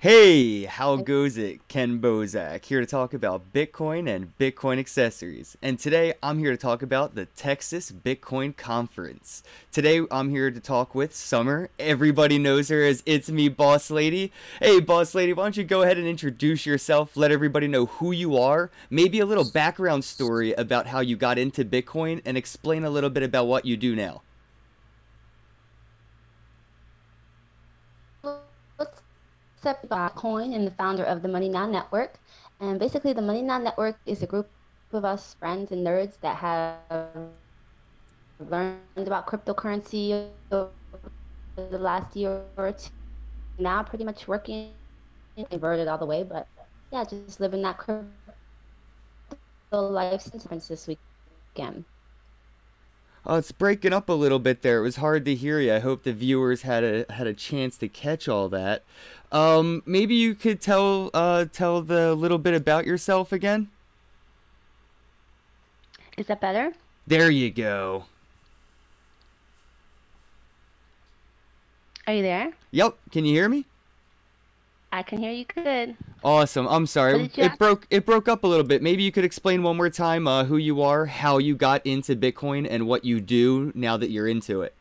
Hey, how goes it? Ken Bozak here to talk about Bitcoin and Bitcoin accessories. And today I'm here to talk about the Texas Bitcoin Conference. Today I'm here to talk with Summer. Everybody knows her as It's Me, Boss Lady. Hey, Boss Lady, why don't you go ahead and introduce yourself, let everybody know who you are, maybe a little background story about how you got into Bitcoin, and explain a little bit about what you do now. What's up, Bitcoin and the founder of the Money Now Network. And basically, the Money Now Network is a group of us friends and nerds that have learned about cryptocurrency over the last year or two. Now, pretty much working inverted all the way, but yeah, just living that crypto life since this weekend. Oh, it's breaking up a little bit there. It was hard to hear you. I hope the viewers had a chance to catch all that. Maybe you could tell the little bit about yourself again. Is that better? There you go. Are you there? Yep. Can you hear me? I can hear you good. Awesome. I'm What sorry. did you It ask? broke up a little bit. Maybe you could explain one more time who you are, how you got into Bitcoin, and what you do now that you're into it.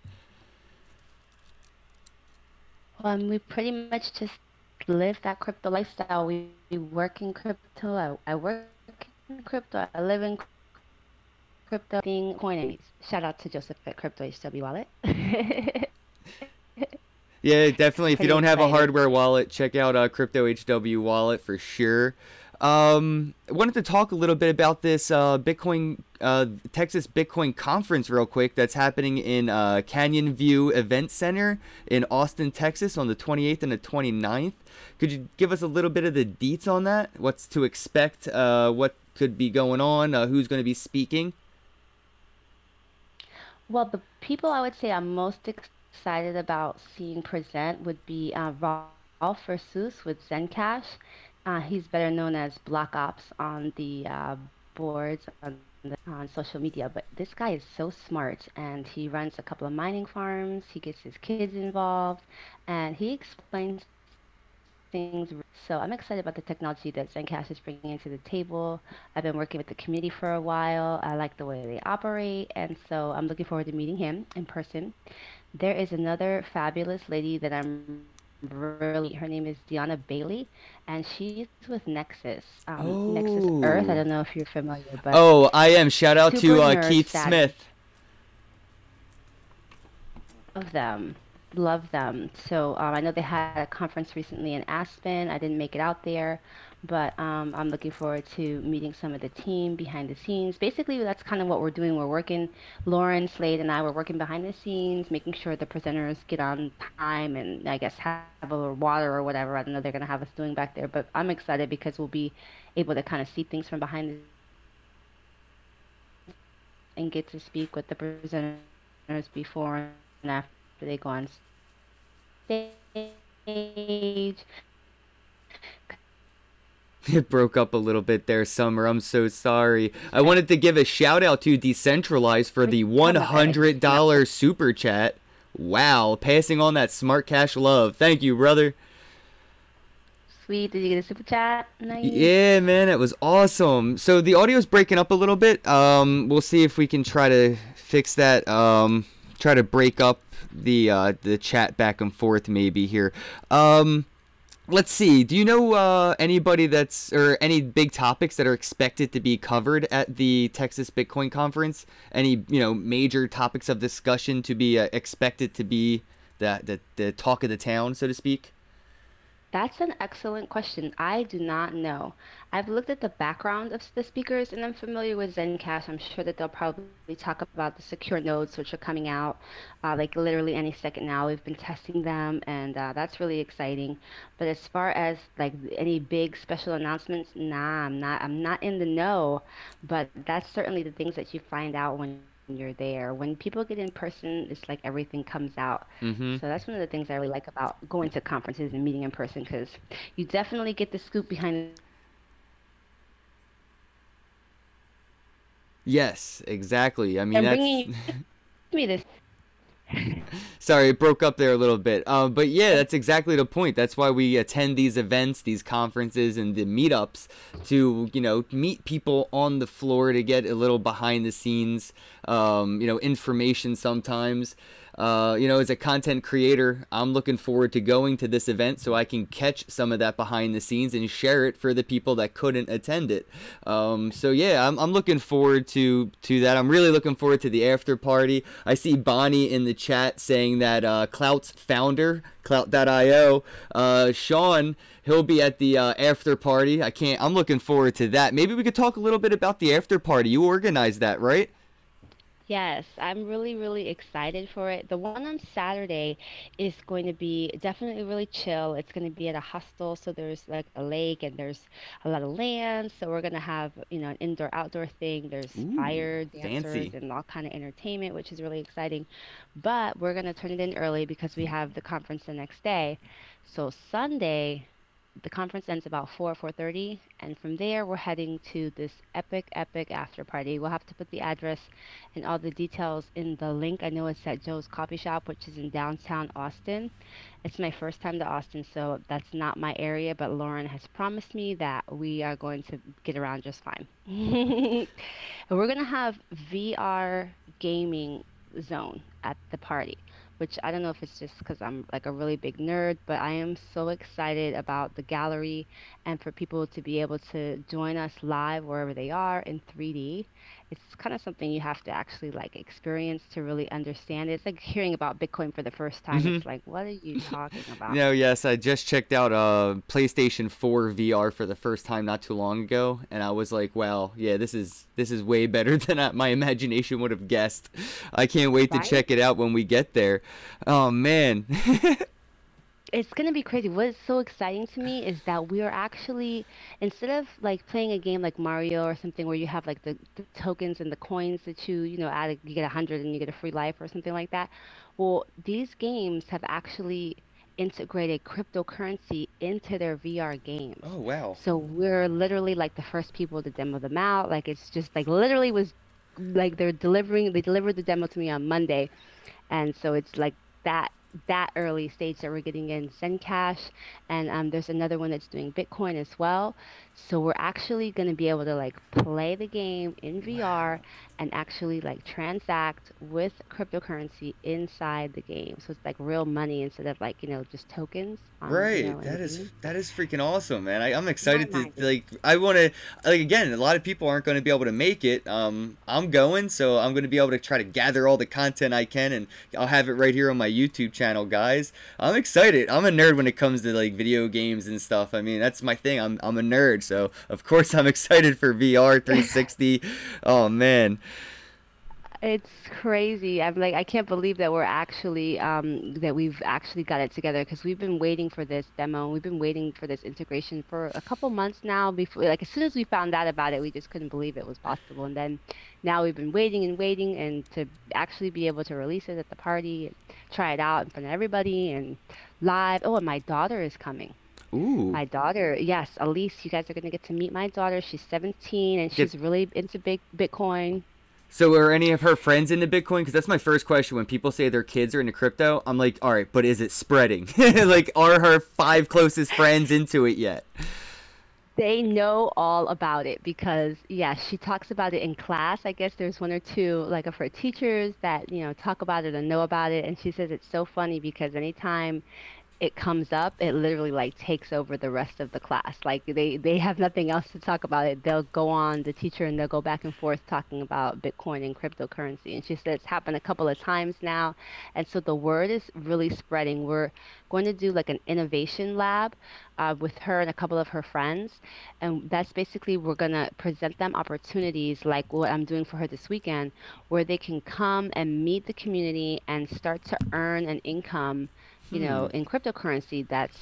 We pretty much just live that crypto lifestyle. We work in crypto. I work in crypto. I live in crypto. Being coin. Shout out to Joseph at Crypto HW Wallet. Yeah, definitely. If you Pretty don't have a excited. hardware wallet, check out Crypto HW Wallet for sure. I wanted to talk a little bit about this Texas Bitcoin Conference real quick that's happening in Canyon View Event Center in Austin, Texas on the 28th and the 29th. Could you give us a little bit of the deets on that? What's to expect? What could be going on? Who's going to be speaking? Well, the people I would say I'm most excited about seeing present would be Rolf Versus with Zencash. He's better known as Block Ops on the boards on social media, but this guy is so smart and he runs a couple of mining farms. He gets his kids involved and he explains things. So I'm excited about the technology that Zencash is bringing to the table. I've been working with the community for a while. I like the way they operate, and so I'm looking forward to meeting him in person. There is another fabulous lady that I'm really, her name is Deanna Bailey, and she's with Nexus, Nexus Earth. I Oh. don't know if you're familiar, but Oh, I am. Shout out super to nerd Keith savvy Smith. of them. Love them. So I know they had a conference recently in Aspen. I didn't make it out there, but I'm looking forward to meeting some of the team behind the scenes. Basically, that's kind of what we're doing. We're working, Lauren, Slade, and I were working behind the scenes, making sure the presenters get on time and I guess have a little water or whatever. I don't know they're going to have us doing back there, but I'm excited because we'll be able to kind of see things from behind and get to speak with the presenters before and after they go on stage. It broke up a little bit there, Summer. I'm so sorry. I wanted to give a shout out to Decentralized for the Oh my God, it's not working. $100 super chat. Wow, passing on that smart cash love. Thank you, brother. Sweet. Did you get a super chat? Nice. Yeah, man, it was awesome. So the audio's breaking up a little bit. We'll see if we can try to fix that. Try to break up the chat back and forth maybe here. Let's see. Do you know anybody that's or any big topics that are expected to be covered at the Texas Bitcoin Conference? Any major topics of discussion to be expected to be the talk of the town, so to speak? That's an excellent question. I do not know. I've looked at the background of the speakers and I'm familiar with Zencash. I'm sure that they'll probably talk about the secure nodes which are coming out like literally any second now. We've been testing them and that's really exciting. But as far as like any big special announcements, nah, I'm not in the know. But that's certainly the things that you find out when you're there. When people get in person, it's like everything comes out. Mm-hmm. So that's one of the things I really like about going to conferences and meeting in person because you definitely get the scoop behind Yes, exactly. I mean and that's bringing me this. Sorry, it broke up there a little bit. But yeah, that's exactly the point. That's why we attend these events, these conferences, and the meetups to, meet people on the floor to get a little behind the scenes, information sometimes. As a content creator, I'm looking forward to going to this event so I can catch some of that behind the scenes and share it for the people that couldn't attend it. So yeah, I'm looking forward to that. I'm really looking forward to the after party. I see Bonnie in the chat saying that Clout's founder, Clout.io, Sean, he'll be at the after party. I'm looking forward to that. Maybe we could talk a little bit about the after party. You organized that, right? Yes, I'm really, really excited for it. The one on Saturday is going to be definitely really chill. It's going to be at a hostel, so there's like a lake and there's a lot of land. So we're going to have, an indoor outdoor thing. There's Ooh, fire dancers fancy. and all kind of entertainment, which is really exciting. But we're going to turn it in early because we have the conference the next day. So Sunday, the conference ends about 4:30, and from there we're heading to this epic after party. We'll have to put the address and all the details in the link. I know it's at Joe's Coffee Shop, which is in downtown Austin. It's my first time to Austin, so that's not my area, but Lauren has promised me that we are going to get around just fine. And we're going to have VR gaming zone at the party, which I don't know if it's just because I'm like a really big nerd, but I am so excited about the gallery and for people to be able to join us live wherever they are in 3D. It's kind of something you have to actually like experience to really understand it. It's like hearing about Bitcoin for the first time. Hmm. It's like, what are you talking about? No, yes, I just checked out PlayStation 4 VR for the first time not too long ago, and I was like, "Wow, yeah, this is way better than my imagination would have guessed." I can't wait to Right? check it out when we get there. Oh man. It's gonna be crazy. What is so exciting to me is that we are actually, instead of like playing a game like Mario or something where you have like the tokens and the coins that add, you get 100 and you get a free life or something like that. Well, these games have actually integrated cryptocurrency into their VR games. Oh wow. So we're literally like the first people to demo them out. Like it's just like literally was like they delivered the demo to me on Monday, and so it's like that that early stage that we're getting in Zencash, and there's another one that's doing Bitcoin as well. So we're actually going to be able to like play the game in VR Wow. and actually like transact with cryptocurrency inside the game. So it's like real money instead of like just tokens Right. in the That is game. that is freaking awesome, man. I'm My excited to mind is like I want to like again, a lot of people aren't going to be able to make it. I'm going, so I'm going to be able to try to gather all the content I can and I'll have it right here on my YouTube channel, guys. I'm excited. I'm a nerd when it comes to like video games and stuff. I mean, that's my thing. I'm a nerd, so of course I'm excited for VR 360. Oh man. It's crazy. I'm like, I can't believe that that we've actually got it together because we've been waiting for this demo. We've been waiting for this integration for a couple months now. Before, like, as soon as we found out about it, we just couldn't believe it was possible. And then now we've been waiting and waiting, and to actually be able to release it at the party, and try it out in front of everybody and live. Oh, and my daughter is coming. Ooh. My daughter, yes, Elise, you guys are gonna get to meet my daughter. She's 17 and Get she's really into big Bitcoin. So are any of her friends into Bitcoin? Because that's my first question. When people say their kids are into crypto, I'm like, all right, but is it spreading? Like, are her five closest friends into it yet? They know all about it because, yeah, she talks about it in class. I guess there's one or two, like, of her teachers that, talk about it and know about it. And she says it's so funny because anytime it comes up, it literally like takes over the rest of the class. Like they have nothing else to talk about it. They'll go on the teacher and they'll go back and forth talking about Bitcoin and cryptocurrency. And she said it's happened a couple of times now. And so the word is really spreading. We're going to do like an innovation lab with her and a couple of her friends. And that's basically we're going to present them opportunities like what I'm doing for her this weekend, where they can come and meet the community and start to earn an income Hmm. in cryptocurrency that's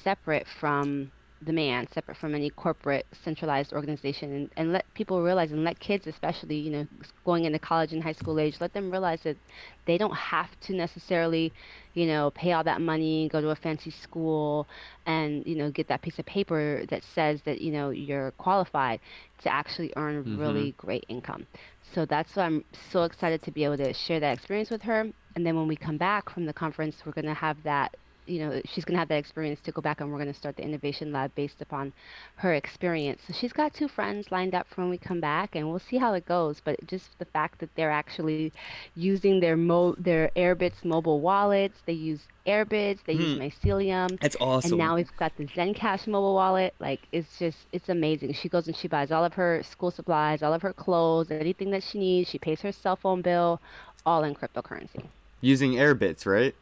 separate from the man, separate from any corporate centralized organization, and let people realize, and let kids, especially, going into college and high school age, let them realize that they don't have to necessarily, pay all that money, go to a fancy school, and, get that piece of paper that says that, you're qualified to actually earn Mm-hmm. really great income. So that's why I'm so excited to be able to share that experience with her. And then when we come back from the conference, we're going to have that, she's going to have that experience to go back and we're going to start the innovation lab based upon her experience. So she's got two friends lined up for when we come back and we'll see how it goes. But just the fact that they're actually using their Airbits mobile wallets, they use Airbits, they use Hmm. Mycelium, That's and awesome. now we've got the Zencash mobile wallet. Like it's amazing. She goes and she buys all of her school supplies, all of her clothes, anything that she needs. She pays her cell phone bill, all in cryptocurrency. Using Airbits, right?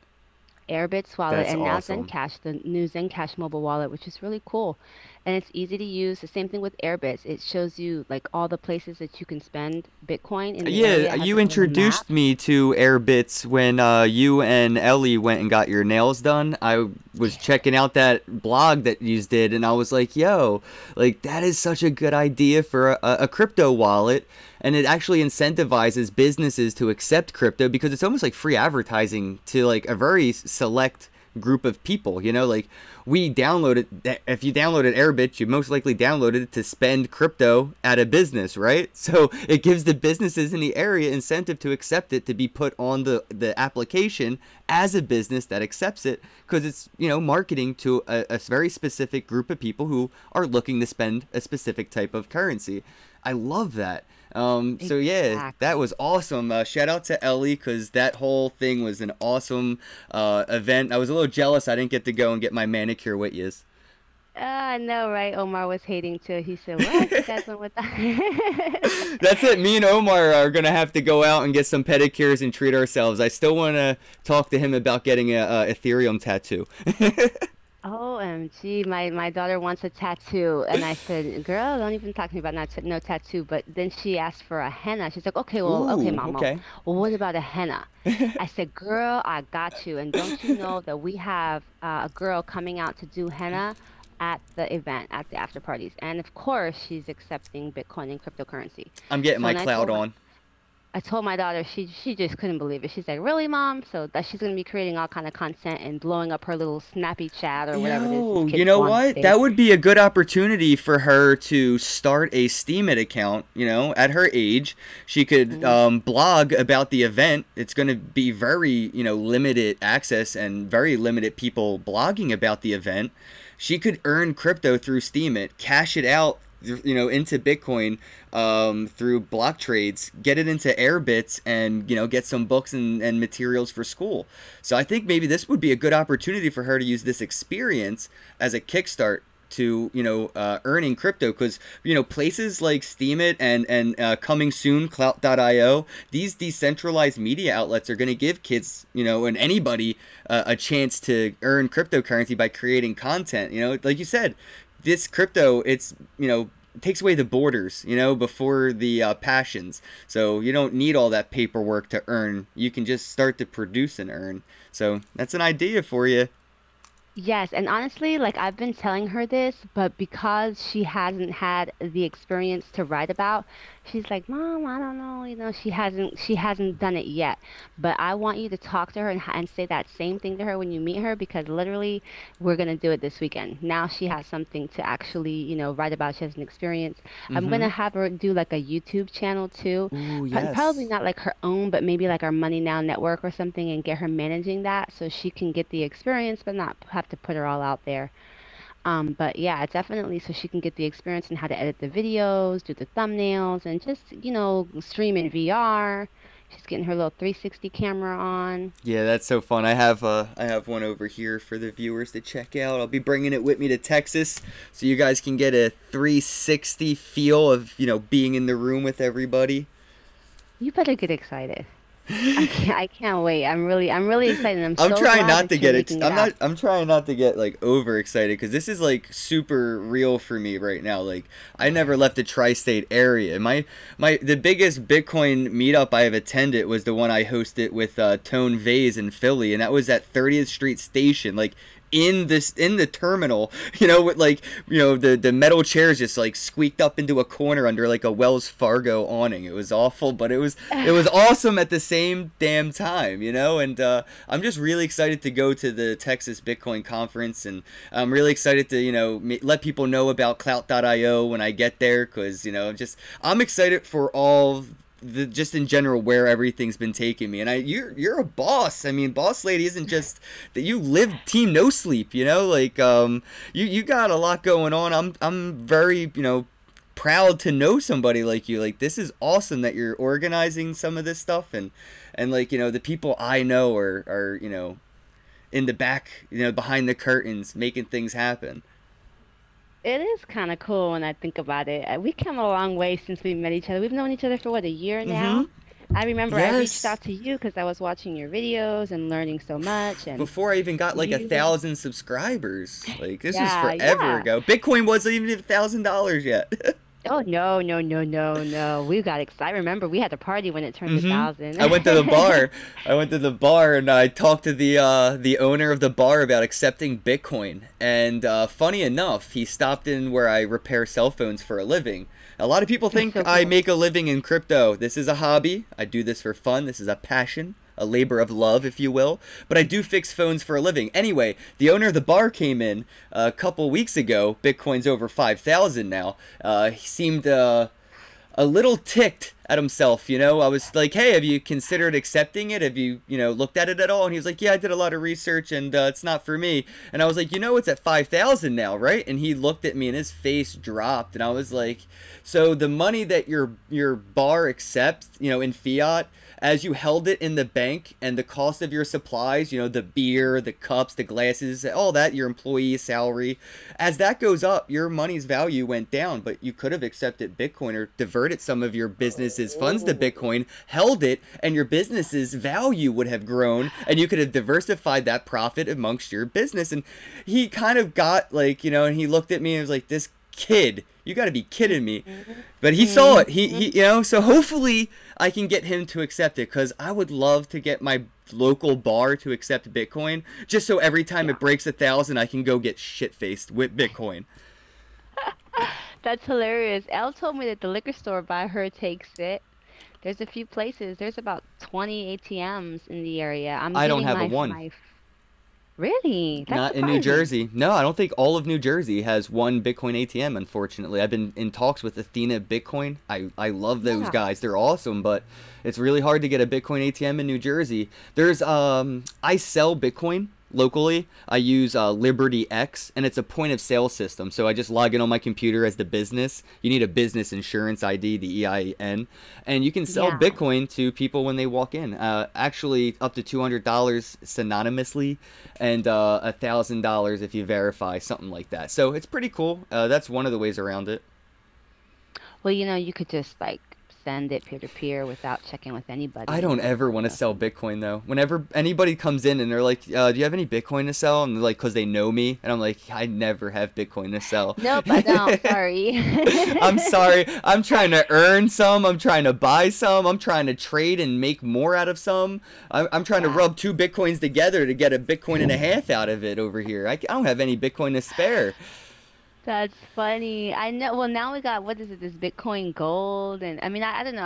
Airbits wallet That's and now awesome. Zencash, the new Zencash mobile wallet, which is really cool. And it's easy to use. The same thing with Airbits. It shows you like all the places that you can spend Bitcoin in the area. Yeah, It has you like a little map. introduced me to Airbits when you and Ellie went and got your nails done. I was checking out that blog that you did, and I was like, yo, like that is such a good idea for a crypto wallet. And it actually incentivizes businesses to accept crypto because it's almost like free advertising to like a very select group of people. You know, like we downloaded, if you downloaded Airbit, you most likely downloaded it to spend crypto at a business, right? So it gives the businesses in the area incentive to accept it, to be put on the application as a business that accepts it, because it's, you know, marketing to a very specific group of people who are looking to spend a specific type of currency. I love that. So yeah, that Exactly. was awesome. Shout out to Ellie, because that whole thing was an awesome event. I was a little jealous I didn't get to go and get my manicure with you. I know, right? Omar was hating too. He said, "What? You guys went with that?" That's it. Me and Omar are gonna have to go out and get some pedicures and treat ourselves. I still want to talk to him about getting a Ethereum tattoo. OMG, my daughter wants a tattoo, and I said, "Girl, don't even talk to me about no tattoo." But then she asked for a henna. She's like, "Okay, well, okay, Ooh, mama. okay. Well, what about a henna?" I said, "Girl, I got you. And don't you know that we have a girl coming out to do henna at the event, at the after parties, and of course, she's accepting Bitcoin and cryptocurrency." I'm getting So, my and cloud on. I told my daughter, she just couldn't believe it. She's like, "Really, mom?" So that she's gonna be creating all kind of content and blowing up her little snappy chat or whatever it is these Yo, you kids know go on these what? days. That would be a good opportunity for her to start a Steemit account. You know, at her age, she could Hmm. blog about the event. It's going to be very, you know, limited access and very limited people blogging about the event. She could earn crypto through Steemit, cash it out, you know, into Bitcoin through block trades, get it into Airbits, and, you know, get some books and materials for school. So I think maybe this would be a good opportunity for her to use this experience as a kickstart to, you know, earning crypto, because, you know, places like Steemit and coming soon Clout.io, these decentralized media outlets are going to give kids, you know, and anybody a chance to earn cryptocurrency by creating content. You know, like you said, this crypto, it's, you know, takes away the borders, you know, before the passions. So you don't need all that paperwork to earn. You can just start to produce and earn. So that's an idea for you. Yes, and honestly, like I've been telling her this, but because she hasn't had the experience to write about, she's like, "Mom, I don't know, she hasn't done it yet." But I want you to talk to her and say that same thing to her when you meet her because literally we're gonna do it this weekend. Now she has something to actually, write about. She has an experience. I'm Mm-hmm. gonna have her do like a YouTube channel too. Ooh, Probably yes. not like her own, but maybe like our Money Now network or something and get her managing that so she can get the experience but not have to put her all out there. But yeah, definitely so she can get the experience in how to edit the videos, do the thumbnails, and just, stream in VR. She's getting her little 360 camera on. Yeah, that's so fun. I have one over here for the viewers to check out. I'll be bringing it with me to Texas, so you guys can get a 360 feel of, you know, being in the room with everybody. You better get excited. I can't wait. I'm really excited. I'm I'm so trying glad not to that you're get making it I'm out. not. I'm trying not to get like overexcited, because this is like super real for me right now. Like I never left the tri-state area. The biggest Bitcoin meetup I have attended was the one I hosted with Tone Vase in Philly, and that was at 30th Street Station. Like in the terminal, you know, with like, you know, the metal chairs just like squeaked up into a corner under like a Wells Fargo awning. It was awful, but it was awesome at the same damn time, you know. And I'm just really excited to go to the Texas Bitcoin Conference, and I'm really excited to, you know, let people know about Clout.io when I get there, because, you know, I'm excited for all just in general where everything's been taking me. And you're a boss. I mean, Boss Lady isn't just that you live Team No Sleep, you know, like you got a lot going on. I'm very, you know, proud to know somebody like you. Like, this is awesome that you're organizing some of this stuff, and like, you know, the people I know are, you know, in the back, you know, behind the curtains making things happen. It is kind of cool when I think about it. We come a long way since we met each other. We've known each other for what, a year Mm-hmm. now? I remember I reached Yes. out to you because I was watching your videos and learning so much, and Before I even got like you, 1,000 subscribers. Like, this was yeah, forever yeah. ago. Bitcoin wasn't even $1,000 yet. Oh no, no, no, no, no. We got excited. I remember we had a party when it turned a hmm thousand. I went to the bar. I went to the bar and I talked to the owner of the bar about accepting Bitcoin. And funny enough, he stopped in where I repair cell phones for a living. A lot of people That's think so I cool. make a living in crypto. This is a hobby. I do this for fun. This is a passion, a labor of love, if you will. But I do fix phones for a living. Anyway, the owner of the bar came in a couple weeks ago. Bitcoin's over 5,000 now. He seemed a little ticked at himself, you know. I was like, hey, have you considered accepting it? Have you, you know, looked at it at all? And he was like, yeah, I did a lot of research and it's not for me. And I was like, you know, it's at 5,000 now, right? And he looked at me and his face dropped. And I was like, so the money that your bar accepts, you know, in fiat, as you held it in the bank, and the cost of your supplies, you know, the beer, the cups, the glasses, all that, your employee salary, as that goes up, your money's value went down. But you could have accepted Bitcoin or diverted some of your business's funds to Bitcoin, held it, and your business's value would have grown, and you could have diversified that profit amongst your business. And he kind of got like, you know, and he looked at me and was like, this kid, you got to be kidding me. But he saw it. He, you know, so hopefully I can get him to accept it, because I would love to get my local bar to accept Bitcoin, just so every time Yeah. it breaks 1,000, I can go get shit faced with Bitcoin. That's hilarious. Elle told me that the liquor store by her takes it. There's a few places. There's about 20 ATMs in the area. I'm I don't getting have a my one. my really? That's Not in New surprising. Jersey. No, I don't think all of New Jersey has one Bitcoin ATM, unfortunately. I've been in talks with Athena Bitcoin. I love those Yeah. guys. They're awesome, but it's really hard to get a Bitcoin ATM in New Jersey. There's I sell Bitcoin locally. I use Liberty X, and it's a point of sale system. So I just log in on my computer as the business. You need a business insurance ID, the EIN, and you can sell Yeah. Bitcoin to people when they walk in. Actually, up to $200 synonymously, and $1,000 if you verify, something like that. So it's pretty cool. That's one of the ways around it. Well, you could just like send it peer to peer without checking with I anybody and don't all ever that want to stuff. sell Bitcoin though. Whenever anybody comes in and they're like, "Do you have any Bitcoin to sell?" and they're like, "Cause they know me," and I'm like, "I never have Bitcoin to sell." Nope, I don't. Sorry. I'm sorry. I'm trying to earn some. I'm trying to buy some. I'm trying to trade and make more out of some. I'm trying to Yeah. rub two Bitcoins together to get a Bitcoin and a half out of it over here. I don't have any Bitcoin to spare. That's funny. I know. Well, now we got what is it? This Bitcoin Gold, and I mean, I don't know.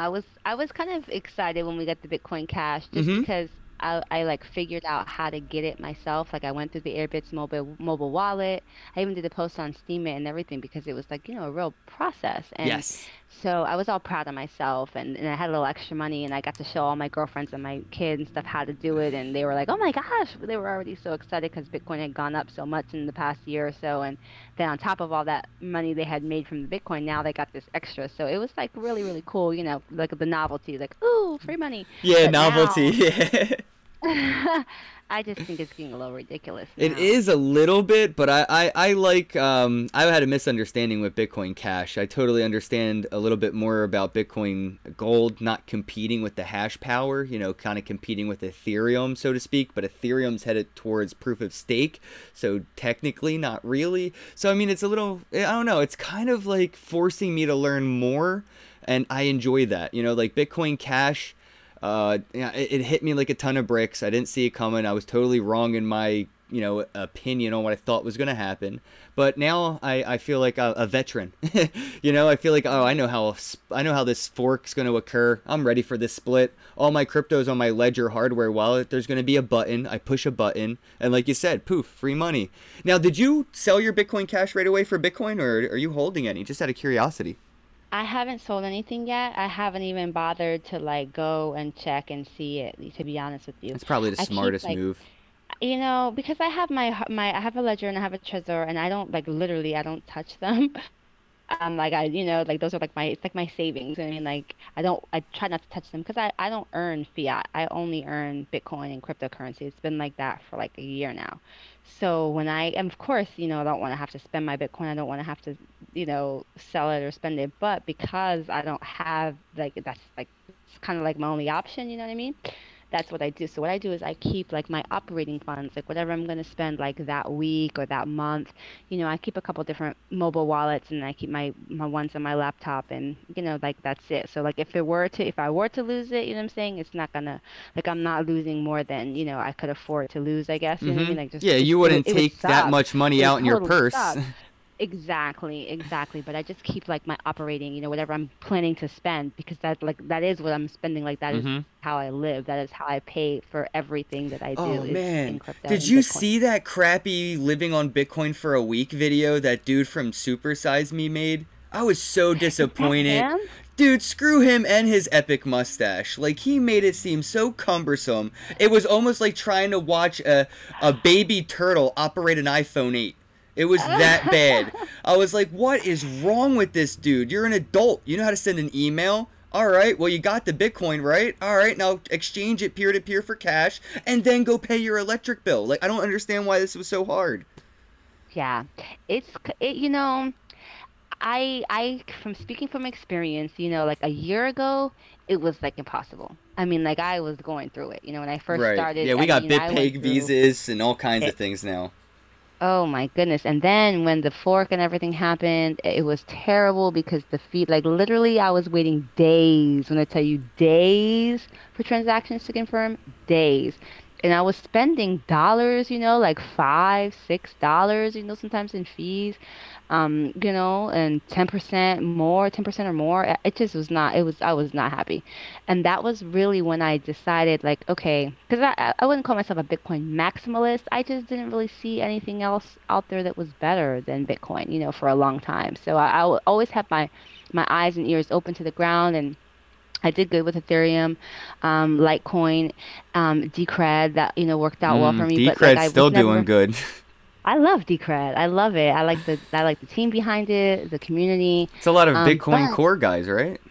I was kind of excited when we got the Bitcoin Cash, just Mm-hmm. because I like figured out how to get it myself. Like I went through the Airbitz mobile wallet. I even did a post on Steemit and everything because it was like a real process. And Yes. so I was all proud of myself, and I had a little extra money, and I got to show all my girlfriends and my kids and stuff how to do it, and they were like, "Oh my gosh!" They were already so excited because Bitcoin had gone up so much in the past year or so, and then on top of all that money they had made from the Bitcoin, now they got this extra. So it was like really, really cool, like the novelty, like, ooh, free money. Yeah, But novelty. now Yeah. I just think it's getting a little ridiculous It now. is a little bit, but I like I had a misunderstanding with Bitcoin Cash. I totally understand a little bit more about Bitcoin Gold not competing with the hash power, kind of competing with Ethereum, so to speak, but Ethereum's headed towards proof of stake, so technically not really. So I mean, it's a little, I don't know, it's kind of like forcing me to learn more, and I enjoy that. Like Bitcoin Cash, yeah, it hit me like a ton of bricks. I didn't see it coming. I was totally wrong in my, opinion on what I thought was going to happen. But now I feel like a veteran. I feel like, oh, I know how this fork's going to occur. I'm ready for this split. All my crypto's on my Ledger hardware wallet. There's going to be a button. I push a button, and like you said, poof, free money. Now, did you sell your Bitcoin Cash right away for Bitcoin, or are you holding any? Just out of curiosity. I haven't sold anything yet. I haven't even bothered to like go and check and see it, to be honest with you. That's probably the I keep smartest like, move. because I have my I have a ledger and I have a trezor, and I don't like literally I don't touch them. Like like those are like it's like my savings. I mean, like I try not to touch them because I don't earn fiat. I only earn Bitcoin and cryptocurrency. It's been like that for like a year now. So when and of course, I don't want to have to spend my Bitcoin. I don't want to have to, sell it or spend it. But because I don't have like that's like it's kind of like my only option, you know what I mean? That's what I do. So what I do is I keep like my operating funds, like whatever I'm going to spend like that week or that month. I keep a couple different mobile wallets and I keep my ones on my laptop and like that's it. So like if I were to lose it, what I'm saying? It's not gonna like I'm not losing more than, I could afford to lose, I guess. You know what I mean? Like Yeah, just you wouldn't it would take that suck. much It money would out in your totally purse. suck. Exactly, exactly. But I just keep like my operating, whatever I'm planning to spend because that is what I'm spending. Like that is how I live. That is how I pay for everything that I do Oh is man, in crypto did and you Bitcoin. see that crappy living on Bitcoin for a week video that dude from Super Size Me made? I was so Is that disappointed. him? Dude, screw him and his epic mustache. Like, he made it seem so cumbersome. It was almost like trying to watch a baby turtle operate an iPhone 8. It was that bad. I was like, what is wrong with this dude? You're an adult. You know how to send an email? All right, well, you got the Bitcoin, right? All right, now exchange it peer to peer for cash and then go pay your electric bill. Like, I don't understand why this was so hard. Yeah. I from speaking from experience, like a year ago, it was like impossible. I mean, like I was going through it. When I first Right. started, Yeah, we I mean, got I went BitPay through visas and all kinds of it. things now. Oh my goodness. And then when the fork and everything happened, it was terrible because the fee, like literally I was waiting days, when I tell you days for transactions to confirm, days. And I was spending dollars, like $5, $6, sometimes in fees, and 10% more, 10% or more. It just was not, I was not happy. And that was really when I decided, like, okay, because I wouldn't call myself a Bitcoin maximalist. I just didn't really see anything else out there that was better than Bitcoin, for a long time. So always have my eyes and ears open to the ground. And I did good with Ethereum, Litecoin, Decred that, worked out well for me. But like Decred's I still was doing never, good. I love Decred. I love it. I like the team behind it, the community. It's a lot of Bitcoin But Core guys, right?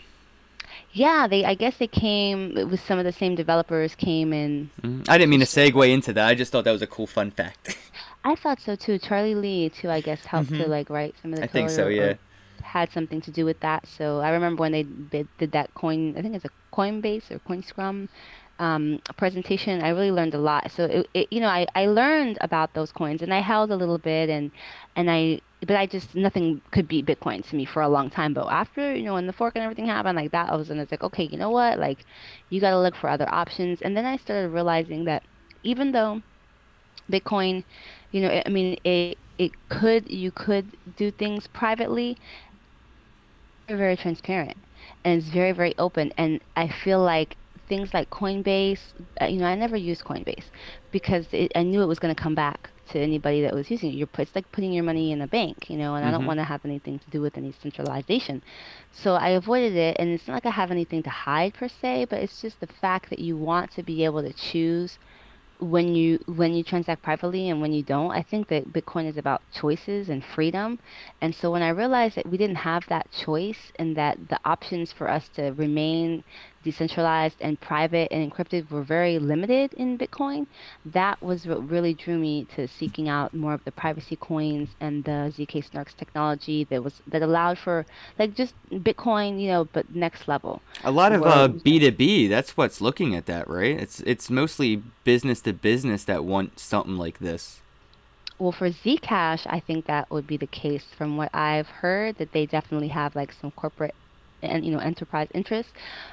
yeah, I guess they came with some of the same developers came in I didn't to mean to share. segue into that. I just thought that was a cool fun fact. I thought so too. Charlie Lee too, I guess, helped to like write some of the I think code so, or yeah. had something to do with that. So I remember when they did that I think it's a Coinbase or CoinScrum presentation. I really learned a lot. So I learned about those coins and I held a little bit but I just nothing could beat Bitcoin to me for a long time. But after, when the fork and everything happened like that, I was like, okay, you know what? Like you got to look for other options. And then I started realizing that even though Bitcoin, I mean, you could do things privately, very, very transparent, and it's very, very open. And I feel like things like Coinbase, I never used Coinbase because I knew it was going to come back to anybody that was using it. It's like putting your money in a bank, and I don't want to have anything to do with any centralization. So I avoided it, and it's not like I have anything to hide per se, but it's just the fact that you want to be able to choose when you transact privately and when you don't. I think that Bitcoin is about choices and freedom. And so when I realized that we didn't have that choice and that the options for us to remain decentralized and private and encrypted were very limited in Bitcoin, that was what really drew me to seeking out more of the privacy coins and the ZK Snarks technology that allowed for like just Bitcoin, but next level A lot of where B2B, that's what's looking at that, right? It's mostly business to business that want something like this. Well, for Zcash, I think that would be the case from what I've heard that they definitely have like some corporate and enterprise interests.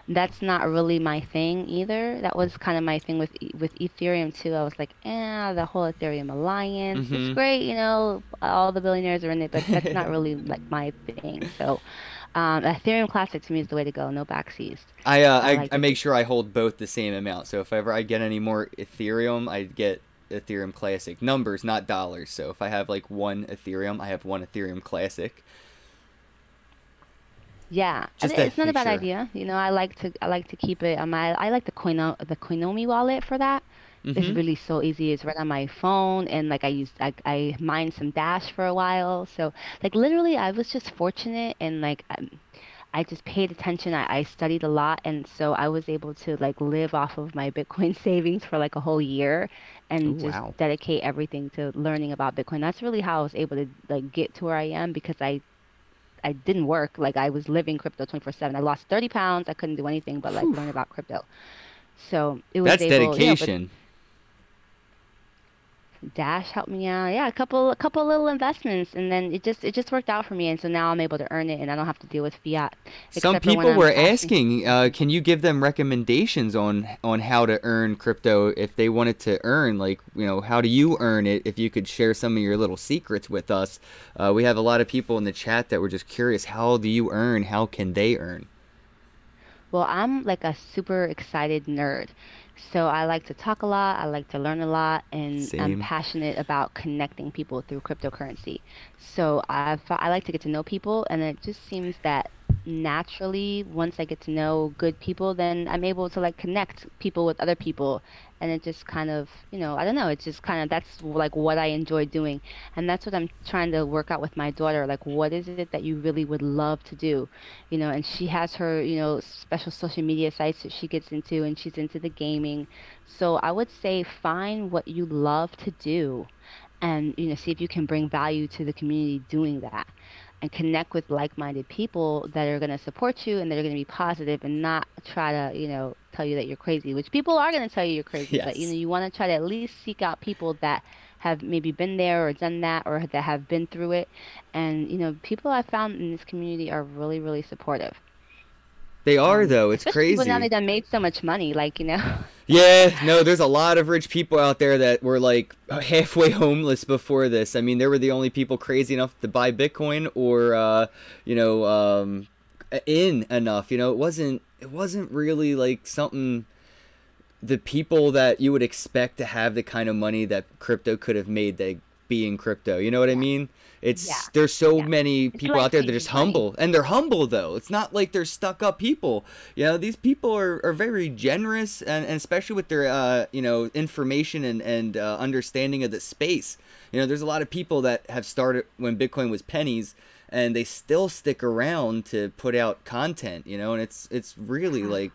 That's not really my thing either. That was kind of my thing with Ethereum too. I was like, the whole Ethereum alliance. It's great, all the billionaires are in it, but that's not really like my thing. So, Ethereum Classic to me is the way to go. No backseas. I like I the make sure I hold both the same amount. So if ever I get any more Ethereum, I get Ethereum Classic. Numbers, not dollars. So if I have like one Ethereum, I have one Ethereum Classic. Yeah, just to it's not a make bad sure. idea. I like to keep it. I like the Koinomi wallet for that. It's Mm-hmm. really so easy. It's right on my phone, and like I mined some Dash for a while. So like literally, I was just fortunate, and like I just paid attention. I studied a lot, and so I was able to like live off of my Bitcoin savings for like a whole year, Oh and just wow. dedicate everything to learning about Bitcoin. That's really how I was able to like get to where I am because I didn't work. Like I was living crypto 24/7. I lost 30 pounds. I couldn't do anything but like Whew. learn about crypto. So it was That's able, but dedication. Dash helped me out. Yeah, a couple little investments, and then it just worked out for me. And so now I'm able to earn it, and I don't have to deal with fiat, Some except for when people I'm were cashing. asking, can you give them recommendations on how to earn crypto if they wanted to earn, like, how do you earn it? If you could share some of your little secrets with us. We have a lot of people in the chat that were just curious, how do you earn? How can they earn? Well, I'm like a super excited nerd. So I like to talk a lot, I like to learn a lot, and I'm Same. passionate about connecting people through cryptocurrency. So I like to get to know people, and it just seems that naturally, once I get to know good people, then I'm able to like connect people with other people. And it just kind of, I don't know, it's just kind of that's like what I enjoy doing. And that's what I'm trying to work out with my daughter. Like, what is it that you really would love to do? And she has her, special social media sites that she gets into, and she's into the gaming. So I would say find what you love to do and, see if you can bring value to the community doing that and connect with like-minded people that are going to support you and that are going to be positive and not try to, tell you that you're crazy, which people are going to tell you you're crazy, but, Yes. you want to try to at least seek out people that have maybe been there or done that or that have been through it. And, people I found in this community are really, really supportive. They are, though. It's Especially people now crazy. that done made so much money, like, Yeah, no, there's a lot of rich people out there that were like halfway homeless before this. I mean, they were the only people crazy enough to buy Bitcoin or you know, in enough. It wasn't really like something the people that you would expect to have the kind of money that crypto could have made they be in crypto. You know what I yeah, mean? yeah, There's so yeah. many It's people out there that are just life-changing money. humble, and they're humble though. It's not like they're stuck up people. These people are very generous, and especially with their information and understanding of the space. There's a lot of people that have started when Bitcoin was pennies, and they still stick around to put out content. And it's really like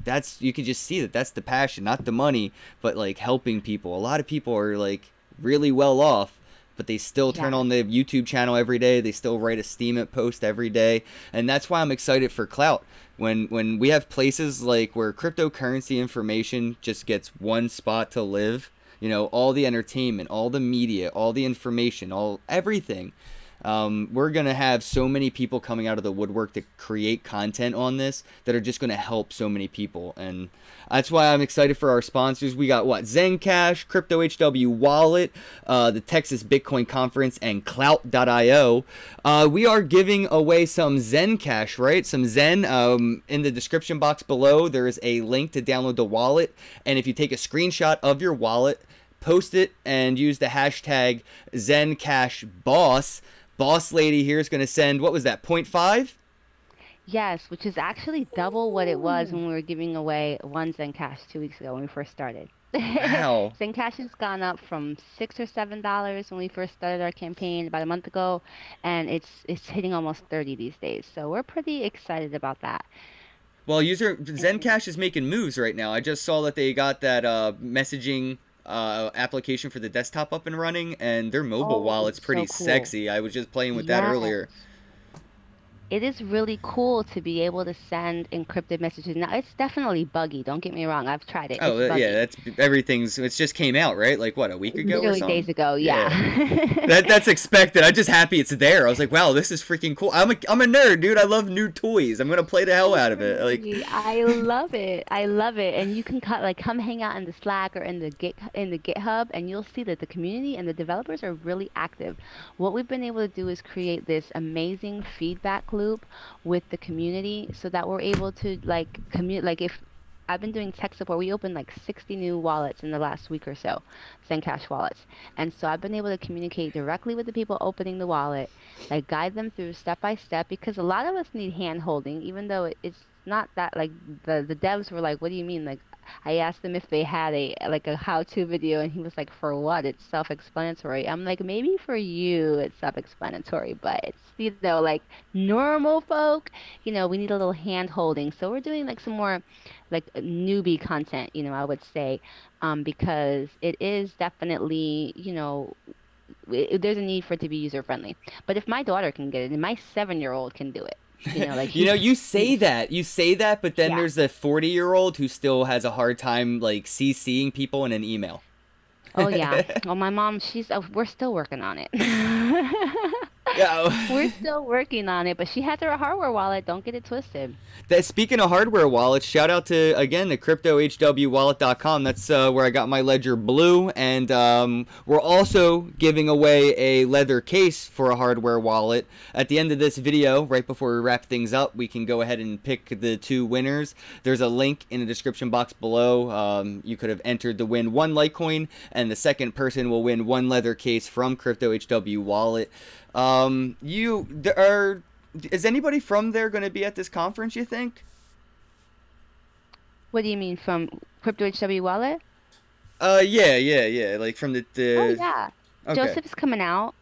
that's, you can just see that that's the passion, not the money, but like helping people. A lot of people are like really well off, but they still turn Yes. on the YouTube channel every day. They still write a Steam it post every day, and that's why I'm excited for Clout. When we have places like where cryptocurrency information just gets one spot to live, all the entertainment, all the media, all the information, all everything. We're going to have so many people coming out of the woodwork to create content on this that are just going to help so many people. And that's why I'm excited for our sponsors. We got what? Zencash, Crypto HW Wallet, the Texas Bitcoin Conference, and Clout.io. We are giving away some Zencash, right? Some Zen. In the description box below, there is a link to download the wallet. And if you take a screenshot of your wallet, post it, and use the hashtag ZencashBoss, Boss Lady here is going to send, what was that, point 0.5? Yes, which is actually double what it was Ooh. when we were giving away one Zencash 2 weeks ago when we first started. Wow. Zencash has gone up from $6 or $7 when we first started our campaign about a month ago, and it's hitting almost 30 these days. So we're pretty excited about that. Well, user And Zencash is making moves right now. I just saw that they got that messaging application for the desktop up and running, and their mobile oh, wallet's so pretty cool. sexy. I was just playing with that earlier. Yes. It is really cool to be able to send encrypted messages. Now, it's definitely buggy. Don't get me wrong. I've tried it. It's Oh, yeah, buggy. that's everything's. It's just came out, right? Like what, a week ago or Literally days something? ago, yeah. Yeah. That's expected. I'm just happy it's there. I was like, wow, this is freaking cool. I'm a nerd, dude. I love new toys. I'm gonna play the hell out of it. Like, Agree. I love it. I love it. And you can like come hang out in the Slack or in the GitHub, and you'll see that the community and the developers are really active. What we've been able to do is create this amazing feedback loop with the community so that we're able to like commu like if I've been doing tech support. We opened like 60 new wallets in the last week or so, Zencash wallets. And so I've been able to communicate directly with the people opening the wallet, like guide them through step by step, because a lot of us need hand holding, even though it's not that like the devs were like, what do you mean? Like I asked them if they had a how-to video, and he was like, for what? It's self-explanatory. I'm like, maybe for you it's self-explanatory, but it's, like normal folk, we need a little hand holding. So we're doing like some more like newbie content, I would say, because it is definitely, there's a need for it to be user friendly. But if my daughter can get it, and my 7-year-old can do it, like You know, you he, say that, but then yeah. there's the 40-year-old who still has a hard time like CCing people in an email. Oh yeah. Well, my mom, we're still working on it. We're Yeah. still working on it, but she has her hardware wallet. Don't get it twisted. That, speaking of hardware wallets, shout out to, again, the cryptohwwallet.com. That's where I got my Ledger Blue, and we're also giving away a leather case for a hardware wallet. At the end of this video, right before we wrap things up, we can go ahead and pick the 2 winners. There's a link in the description box below. You could have entered to win 1 Litecoin, and the second person will win 1 leather case from CryptoHW Wallet. Is anybody from there going to be at this conference, you think? What do you mean from Crypto HW Wallet? Yeah. Like from Oh the yeah. okay. Joseph's coming out.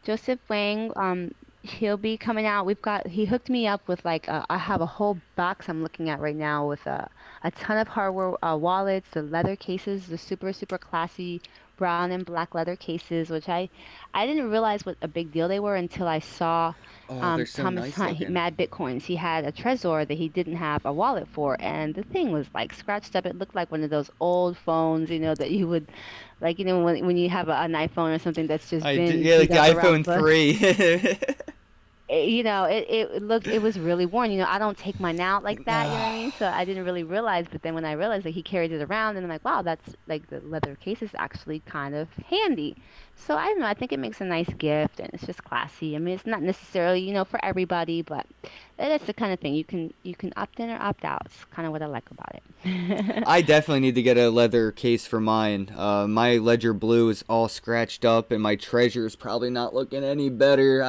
Joseph Wang, he'll be coming out. He hooked me up with like I have a whole box I'm looking at right now with a ton of hardware wallets, the leather cases, the super super classy brown and black leather cases, which I didn't realize what a big deal they were until I saw Oh, they're so Thomas nice Hunt, looking. Mad Bitcoins. He had a Trezor that he didn't have a wallet for, and the thing was like scratched up. It looked like one of those old phones, that you would like, when you have an iPhone or something that's just I do, been yeah, like beat the up around iPhone the 3. it was really worn. I don't take mine out like that, you know what I mean? So I didn't really realize, but then when I realized that he carried it around, and I'm like, wow, that's like the leather case is actually kind of handy. So I don't know, I think it makes a nice gift and it's just classy. I mean, it's not necessarily, for everybody, but that's the kind of thing. You can opt in or opt out. It's kind of what I like about it. I definitely need to get a leather case for mine. My Ledger Blue is all scratched up, and my Treasure is probably not looking any better.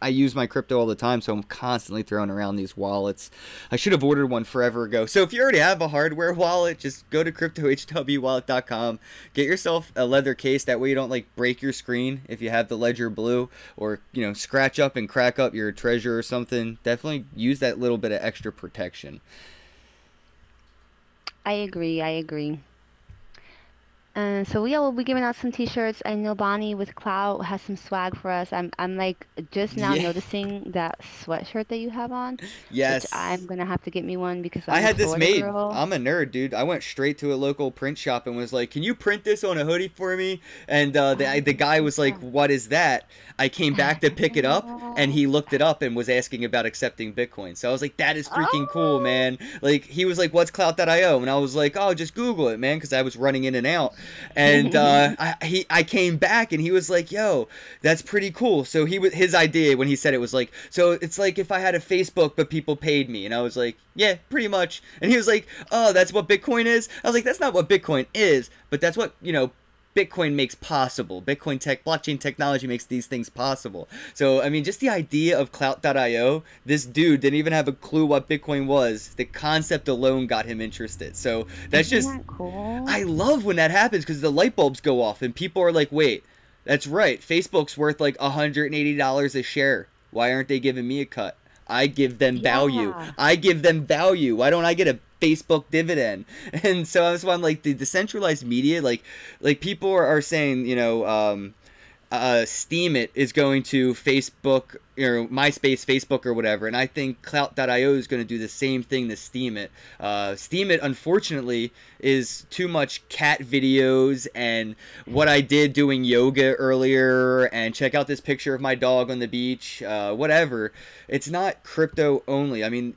I use my crypto all the time, so I'm constantly throwing around these wallets. I should have ordered one forever ago. So if you already have a hardware wallet, just go to cryptohwwallet.com, get yourself a leather case. That way you don't like break your screen if you have the Ledger Blue, or scratch up and crack up your Treasure or something. Definitely use that little bit of extra protection. I agree. I agree. So yeah, we'll be giving out some t-shirts. I know Bonnie with Cloud has some swag for us. I'm like just now Yeah. noticing that sweatshirt that you have on, which Yes. I'm gonna have to get me one because I I'm a had this Florida made. girl. I'm a nerd, dude. I went straight to a local print shop and was like, "Can you print this on a hoodie for me?" And the guy was like, Oh. "What is that?" I came back to pick it up, and he looked it up and was asking about accepting Bitcoin. So I was like, "That is freaking cool, Oh. man!" Like he was like, "What's Clout.io?" And I was like, "Oh, just Google it, man," because I was running in and out. And I came back and he was like, "Yo, that's pretty cool." So his idea when he said it was like, "So it's like if I had a Facebook but people paid me," and I was like, "Yeah, pretty much." And he was like, "Oh, that's what Bitcoin is." I was like, "That's not what Bitcoin is, but that's what Bitcoin makes possible. Blockchain technology makes these things possible." So, I mean, just the idea of Clout.io, this dude didn't even have a clue what Bitcoin was. The concept alone got him interested. So, that's Isn't just, that cool? I love when that happens because the light bulbs go off and people are like, wait, that's right. Facebook's worth like $180 a share. Why aren't they giving me a cut? I give them value. Yeah. I give them value. Why don't I get a Facebook dividend? And so that's why I'm like the decentralized media, like people are saying, Steam It is going to Facebook or MySpace, Facebook, or whatever, and I think Clout.io is going to do the same thing to Steam It. Steam It, unfortunately, is too much cat videos and what I did doing yoga earlier, and check out this picture of my dog on the beach, whatever. It's not crypto only. I mean,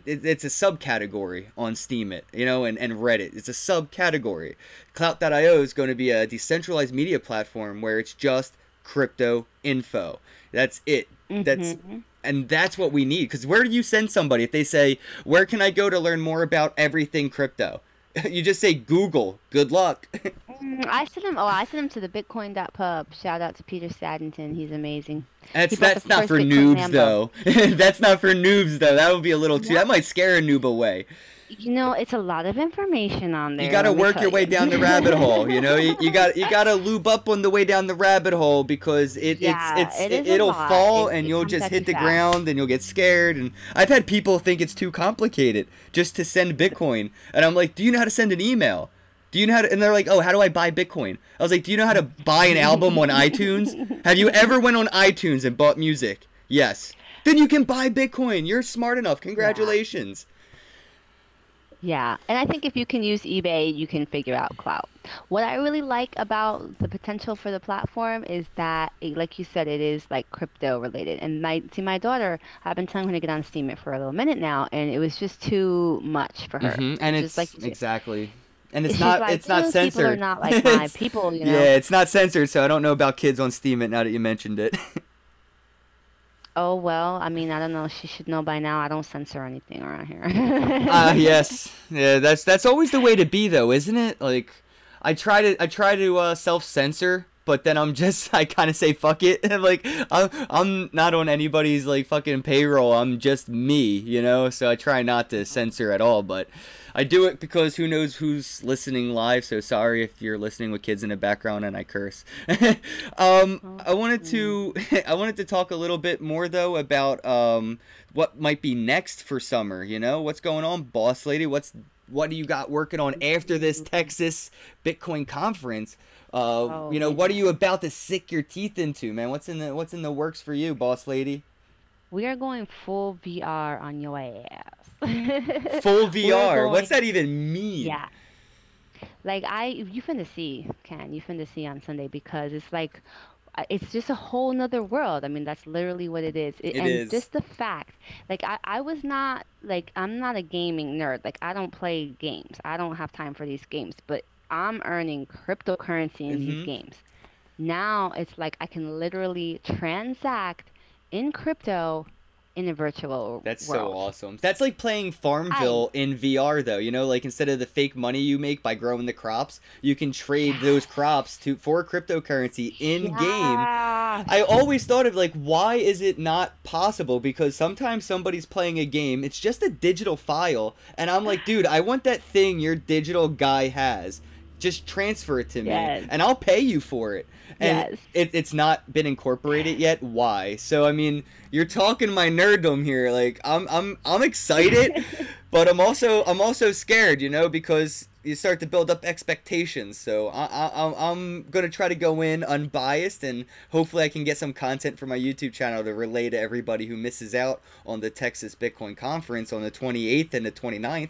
it's a subcategory on Steam It, and Reddit. It's a subcategory. Clout.io is going to be a decentralized media platform where it's just crypto info. That's it. That's Mm-hmm. And that's what we need. Because where do you send somebody if they say, where can I go to learn more about everything crypto? You just say Google. Good luck. I sent him. Oh, I sent him to the Bitcoin.pub. Shout out to Peter Saddington. He's amazing. He bought the That's not first for Bitcoin noobs Lambo. though. That's not for noobs though. That would be a little too. No, That might scare a noob away. you know, it's a lot of information on You there, gotta let me work tell your way you. down the rabbit hole. You know, you gotta lube up on the way down the rabbit hole because Yeah, it is a it'll lot. fall It and it you'll comes just at you hit the fast. ground and you'll get scared. And I've had people think it's too complicated just to send Bitcoin, and I'm like, do you know how to send an email? Do you know how to? And they're like, oh, how do I buy Bitcoin? I was like, do you know how to buy an album on iTunes? Have you ever went on iTunes and bought music? Yes. Then you can buy Bitcoin. You're smart enough. Yeah. Congratulations. Yeah, and I think if you can use eBay, you can figure out clout. What I really like about the potential for the platform is that, like you said, it is like crypto related. And my daughter, I've been telling her to get on Steam it for a little minute now, and it was just too much for her. And Just like it's you said, exactly. And she's like, it's not people are censored. not like my It's people, you know. yeah, it's not censored, so I don't know about kids on Steam it now that you mentioned it. Oh well, I mean, I don't know. She should know by now. I don't censor anything around here. Yes. Yeah, that's always the way to be though, isn't it? Like I try to self-censor, but then I kind of say fuck it. Like I'm not on anybody's like fucking payroll. I'm just me, you know? So I try not to censor at all, but I do it because who knows who's listening live, so sorry if you're listening with kids in the background and I curse. I wanted to I wanted to talk a little bit more though about what might be next for summer, you know? What's going on, boss lady? What do you got working on after this Texas Bitcoin conference? Oh You know, what are man. you about to sick your teeth into, man? What's in the works for you, boss lady? We are going full VR on your ass. Full We're VR. What's going, that even mean? yeah. Like you finna see, Ken, you finna see on Sunday because it's like it's just a whole nother world. I mean, that's literally what it is. It And is. just the fact, like I was not like I'm not a gaming nerd. Like I don't play games. I don't have time for these games, but I'm earning cryptocurrency in these Mm-hmm. games. Now it's like I can literally transact in crypto in a virtual That's so world. awesome. That's like playing I Farmville in VR though, you know, like instead of the fake money you make by growing the crops, you can trade those Yes. crops to for cryptocurrency in game. Yes. I always thought of like why is it not possible? Because sometimes somebody's playing a game, it's just a digital file, and I'm like, dude, I want that thing your digital guy has. Just transfer it to me Yes. and I'll pay you for it. And Yes. it's not been incorporated yet. Why? So I mean, you're talking my nerddom here. Like I'm excited, but I'm also scared, you know, because you start to build up expectations. So I'm gonna try to go in unbiased, and hopefully I can get some content for my YouTube channel to relay to everybody who misses out on the Texas Bitcoin Conference on the 28th and the 29th.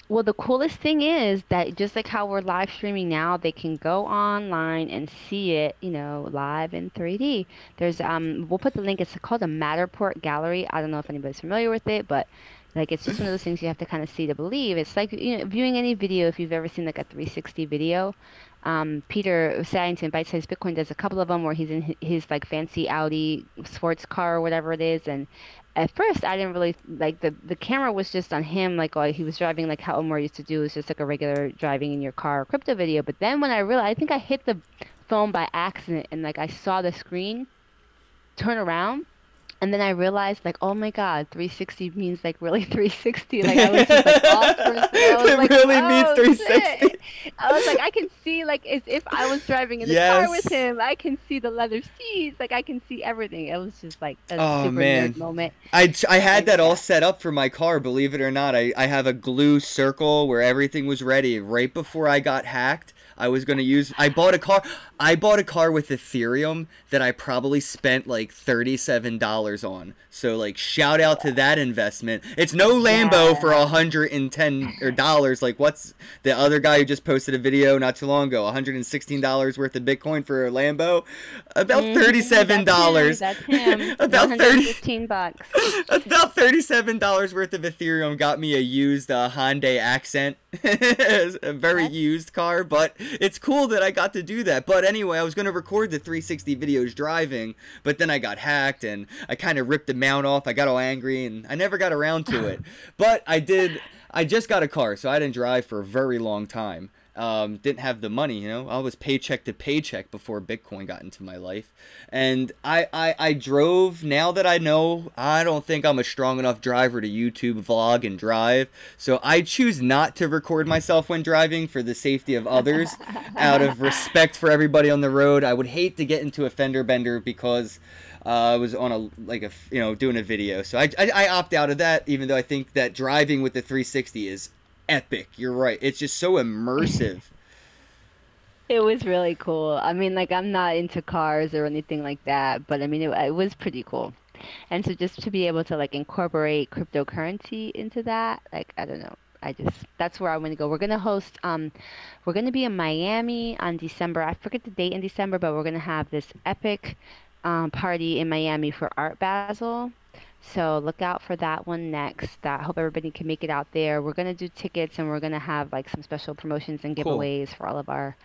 Well, the coolest thing is that just like how we're live streaming now, they can go online and see it, you know, live in 3D. There's we'll put the link. It's called a Matterport Gallery. I don't know if anybody's familiar with it, but like it's just one of those things you have to kind of see to believe. It's like, you know, viewing any video, if you've ever seen like a 360 video. Peter Saddington, Bite Size Bitcoin, does a couple of them where he's in his like fancy Audi sports car or whatever it is, and at first I didn't really like the camera was just on him like while he was driving like how Omar used to do. It's just like a regular driving in your car crypto video. But then when I realized, I think I hit the phone by accident and like I saw the screen turn around, and then I realized like, oh my God, 360 means like really 360. Like I was just like lost for a second. I was It like, really means oh 360. shit. I was like, I can see like as if I was driving in the car with Yes. him. I can see the leather seats. Like I can see everything. It was just like a Oh super nerd man. moment. I had And that all yeah. set up for my car, believe it or not. I have a glue circle where everything was ready. Right before I got hacked, I was gonna use I bought a car with Ethereum that I probably spent like $37 on. So like shout out to that investment. It's no Lambo for Yeah. $110 or dollars. Like what's the other guy who just posted a video not too long ago? $116 worth of Bitcoin for a Lambo? About That's him. $37. That's him. About 30 $115. about $37 worth of Ethereum got me a used Hyundai Accent A very That's used car, but it's cool that I got to do that. But anyway, I was going to record the 360 videos driving, but then I got hacked and I kind of ripped the mount off. I got all angry and I never got around to it. But I did. I just got a car, so I didn't drive for a very long time. Didn't have the money, you know. I was paycheck to paycheck before Bitcoin got into my life. And I drove. Now that I know, I don't think I'm a strong enough driver to YouTube vlog and drive. So I choose not to record myself when driving for the safety of others. Out of respect for everybody on the road. I would hate to get into a fender bender because I was on doing a video. So I opt out of that, even though I think that driving with the 360 is epic. You're right. It's just so immersive. It was really cool. I mean, like I'm not into cars or anything like that, but I mean it was pretty cool. And so just to be able to like incorporate cryptocurrency into that, like I don't know. I just that's where I want to go. We're gonna be in Miami on December. I forget the date in December, but we're gonna have this epic party in Miami for Art Basel. So look out for that one next. I hope everybody can make it out there. We're gonna do tickets and we're gonna have like some special promotions and Cool. giveaways for all of our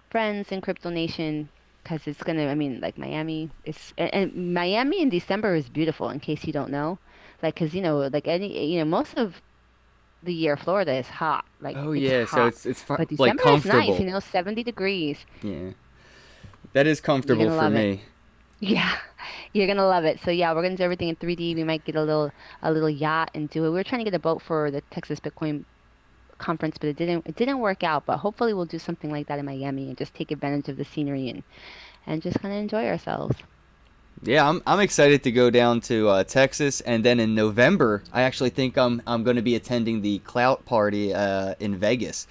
friends in Crypto Nation because it's gonna, I mean, like Miami, and Miami in December is beautiful in case you don't know. Like, because, like most of the year, Florida is hot. Like, Oh it's yeah, so hot. it's But like December is nice, comfortable. 70 degrees. Yeah, that is You're comfortable gonna for love it. me. Yeah, you're gonna love it. So yeah, we're gonna do everything in 3D. We might get a little yacht and do it. We were trying to get a boat for the Texas Bitcoin Conference, but it didn't work out. But hopefully we'll do something like that in Miami and just take advantage of the scenery and just kind of enjoy ourselves. Yeah, I'm excited to go down to Texas, and then in November, I actually think I'm going to be attending the Clout Party in Vegas.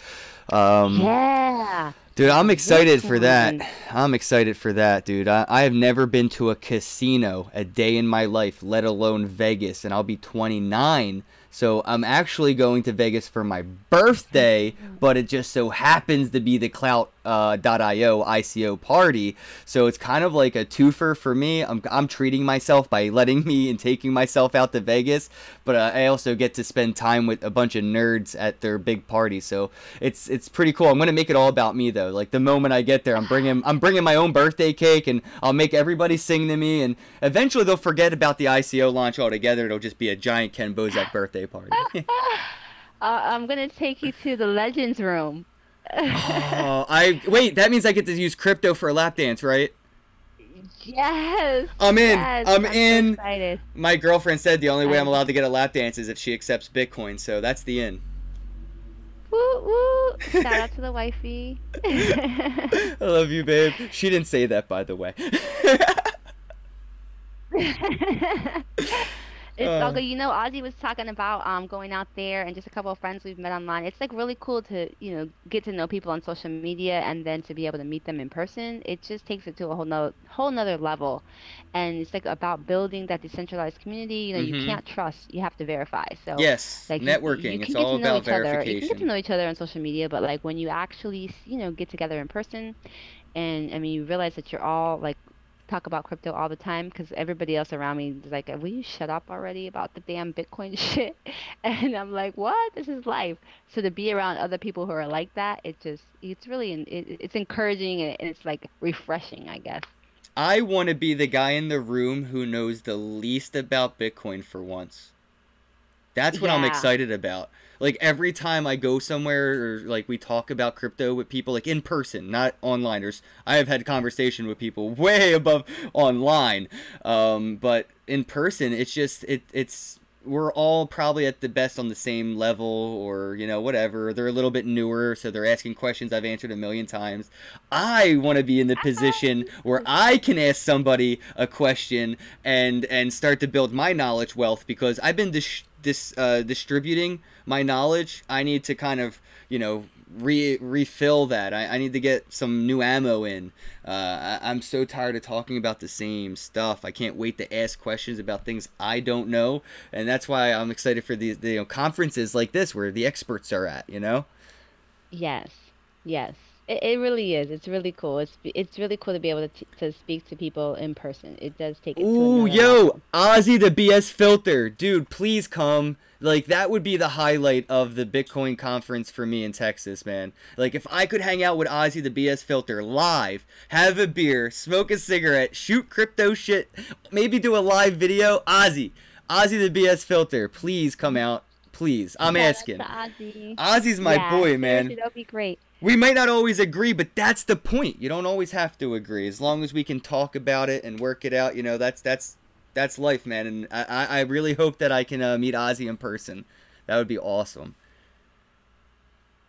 Um, Yeah, Dude, I'm this excited for that. one. I'm excited for that, dude. I have never been to a casino a day in my life, let alone Vegas, and I'll be 29. So I'm actually going to Vegas for my birthday, but it just so happens to be the Clout .io ICO party. So it's kind of like a twofer for me. I'm treating myself by letting me and taking myself out to Vegas, but I also get to spend time with a bunch of nerds at their big party. So it's pretty cool. I'm gonna make it all about me though. Like the moment I get there, I'm bringing my own birthday cake, and I'll make everybody sing to me. And eventually they'll forget about the ICO launch altogether. It'll just be a giant Ken Bozak birthday party. I'm gonna take you to the Legends room. Oh, I wait. That means I get to use crypto for a lap dance, right? Yes, I'm in. yes, I'm I'm so in. excited. My girlfriend said the only way I'm I'm allowed to get a lap dance is if she accepts Bitcoin. So that's the in. woo woo. Shout out to the wifey. I love you, babe. She didn't say that, by the way. It's all uh, good. Ozzy was talking about going out there and just a couple of friends we've met online. It's like really cool to, get to know people on social media and then to be able to meet them in person. It just takes it to a whole nother level. And it's like about building that decentralized community. You mm-hmm. can't trust, you have to verify. So Yes, like you networking. It's can get all to know about each other. You can get to verification. know each other on social media, but like when you actually, get together in person and I mean you realize that you're all like talk about crypto all the time because everybody else around me is like, will you shut up already about the damn Bitcoin shit? And I'm like, what? This is life. So to be around other people who are like that, it's really, it's encouraging and it's like refreshing, I guess. I want to be the guy in the room who knows the least about Bitcoin for once. That's what I'm Yeah. excited about. Like every time I go somewhere or like we talk about crypto with people like in person, not online. I have had conversation with people way above online, but in person, it's just it's we're all probably at the best on the same level or whatever. They're a little bit newer, so they're asking questions I've answered a million times. I want to be in the position where I can ask somebody a question and start to build my knowledge wealth because I've been distributing my knowledge. I need to kind of refill that. I need to get some new ammo in. I'm so tired of talking about the same stuff. I can't wait to ask questions about things I don't know, and that's why I'm excited for these conferences like this where the experts are at. Yes. Yes. It really is. It's really cool. It's really cool to be able to speak to people in person. It does take it to Ooh, another yo, level. Ozzy the BS Filter. Dude, please come. Like, that would be the highlight of the Bitcoin conference for me in Texas, man. Like, if I could hang out with Ozzy the BS Filter live, have a beer, smoke a cigarette, shoot crypto shit, maybe do a live video. Ozzy the BS Filter, please come out. Please. I'm Shout out asking. to Ozzy. Ozzy's my Yeah, boy, man. seriously, that would be great. We might not always agree, but that's the point. You don't always have to agree. As long as we can talk about it and work it out, you know, that's life, man. And I really hope that I can meet Ozzy in person. That would be awesome.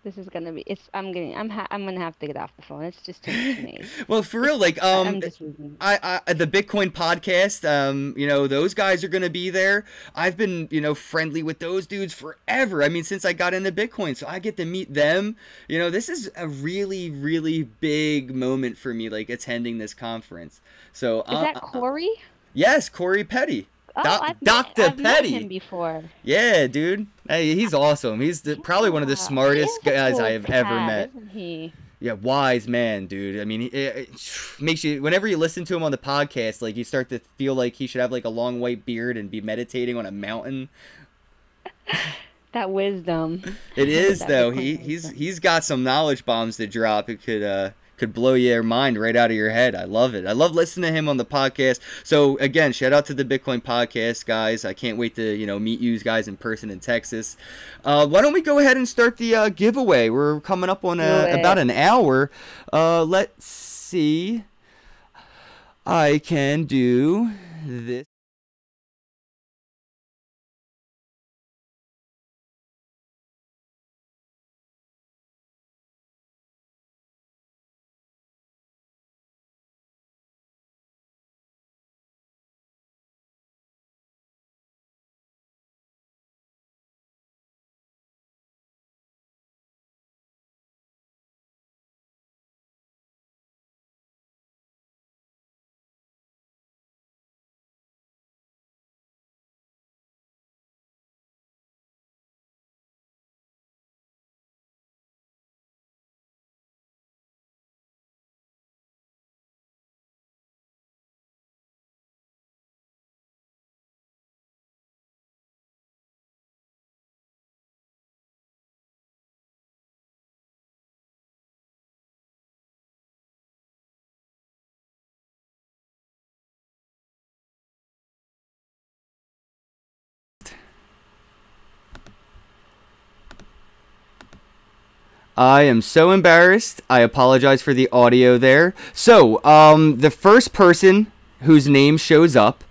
This is gonna be. I'm gonna have to get off the phone. It's just too much news. Well, for real, like I'm just losing. the Bitcoin podcast, you know, those guys are gonna be there. I've been, you know, friendly with those dudes forever. I mean, since I got into Bitcoin, so I get to meet them. You know, this is a really, really big moment for me, like attending this conference. So, Is that Corey? yes, Corey Petty, Oh, Doctor I've met him Petty. before. Yeah, dude. Hey, he's awesome. He's probably one of the Yeah, he smartest is a guys I cool have ever cat, met. isn't he? Yeah, wise man, dude. I mean, it makes you, whenever you listen to him on the podcast, like you start to feel like he should have like a long white beard and be meditating on a mountain. That wisdom. It is That though. Bitcoin wisdom. He's got some knowledge bombs to drop. It could blow your mind right out of your head. I love it. I love listening to him on the podcast. So again, shout out to the Bitcoin podcast guys. I can't wait to, you know, meet you guys in person in Texas. Why don't we go ahead and start the giveaway? We're coming up on Do about it. an hour. Let's see. I can do this. I am so embarrassed. I apologize for the audio there. So, the first person whose name shows up,